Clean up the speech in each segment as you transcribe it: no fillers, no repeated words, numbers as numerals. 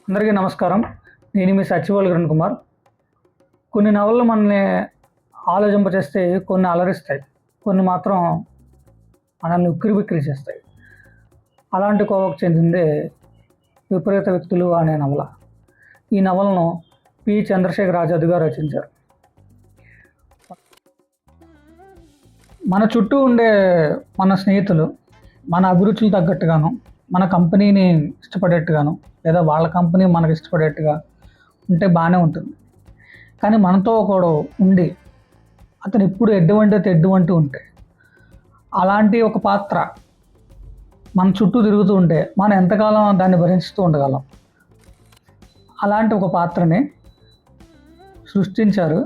అందరికీ నమస్కారం. నేను మీ సచివాల్ కిరణ్ కుమార్. కొన్ని నవలలు మనల్ని ఆలోచింపచేస్తే, కొన్ని అలరిస్తాయి, కొన్ని మాత్రం మనల్ని ఉక్కిరిబిక్కిరి చేస్తాయి. అలాంటి కోవకు చెందిందే విపరీత వ్యక్తులు అనే నవల. ఈ నవలను పి చంద్రశేఖర్ ఆజాద్ గారు రచించారు. మన చుట్టూ ఉండే మన స్నేహితులు మన అభిరుచులు తగ్గట్టుగాను, మన కంపెనీని ఇష్టపడేట్టుగాను, లేదా వాళ్ళ కంపెనీ మనకు ఇష్టపడేట్టుగా ఉంటే బాగానే ఉంటుంది. కానీ మనతో ఒకడు ఉండి అతను ఎప్పుడు ఎడ్డువంటే తెడ్డువంటూ ఉంటే, అలాంటి ఒక పాత్ర మన చుట్టూ తిరుగుతూ ఉంటే మనం ఎంతకాలం దాన్ని భరిస్తూ ఉండగలం? అలాంటి ఒక పాత్రని సృష్టించారు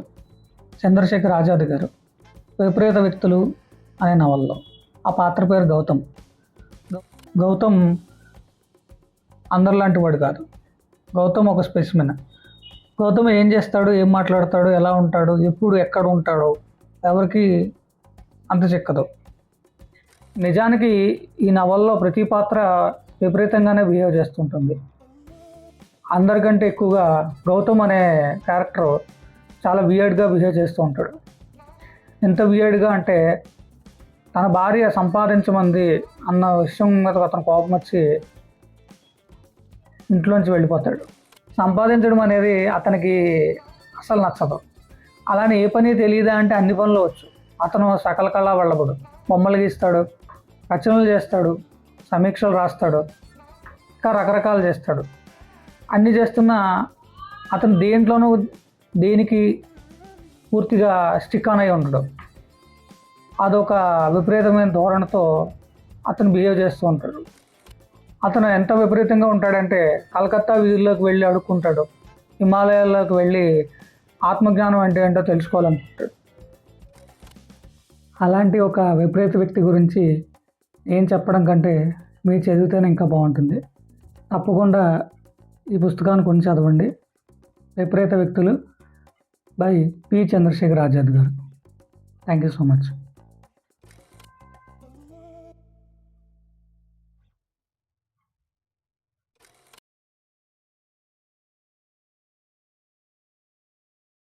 చంద్రశేఖర్ ఆజాద్ గారు విపరీత వ్యక్తులు అనే నవల్లో. ఆ పాత్ర పేరు గౌతమ్. గౌతమ్ అందరిలాంటి వాడు కాదు. గౌతమ్ ఒక స్పెసిమెన్. గౌతమ్ ఏం చేస్తాడు, ఏం మాట్లాడతాడు, ఎలా ఉంటాడు, ఎప్పుడు ఎక్కడ ఉంటాడో ఎవరికి అంత చిక్కదు. నిజానికి ఈ నవల్లో ప్రతి పాత్ర విపరీతంగానే బిహేవ్ చేస్తుంటుంది. అందరికంటే ఎక్కువగా గౌతమ్ అనే క్యారెక్టర్ చాలా వియర్డ్గా బిహేవ్ చేస్తూ ఉంటాడు. ఎంత వియర్డ్గా అంటే, తన భార్య సంపాదించమంది అన్న విషయం మీద అతను కోపం వచ్చి ఇంట్లోంచి వెళ్ళిపోతాడు. సంపాదించడం అనేది అతనికి అసలు నచ్చదు. అలానే ఏ పని తెలియదా అంటే అన్ని పనులు వచ్చు. అతను సకల కళా వెళ్ళబడు. బొమ్మలు గీస్తాడు, రచనలు చేస్తాడు, సమీక్షలు రాస్తాడు, ఇంకా రకరకాలు చేస్తాడు. అన్నీ చేస్తున్నా అతను దేంట్లోనూ దేనికి పూర్తిగా స్టిక్ ఆన్ అయి ఉండడు. అదొక విపరీతమైన ధోరణితో అతను బిహేవ్ చేస్తూ ఉంటాడు. అతను ఎంత విపరీతంగా ఉంటాడంటే, కలకత్తా వీధుల్లోకి వెళ్ళి అడుక్కుంటాడు, హిమాలయాల్లోకి వెళ్ళి ఆత్మజ్ఞానం అంటే ఏంటో తెలుసుకోవాలనుకుంటాడు. అలాంటి ఒక విపరీత వ్యక్తి గురించి నేను చెప్పడం కంటే మీరు చదివితేనే ఇంకా బాగుంటుంది. తప్పకుండా ఈ పుస్తకాన్ని కొని చదవండి. విపరీత వ్యక్తులు బై పి చంద్రశేఖర్ ఆజాద్ గారు. Thank you so much.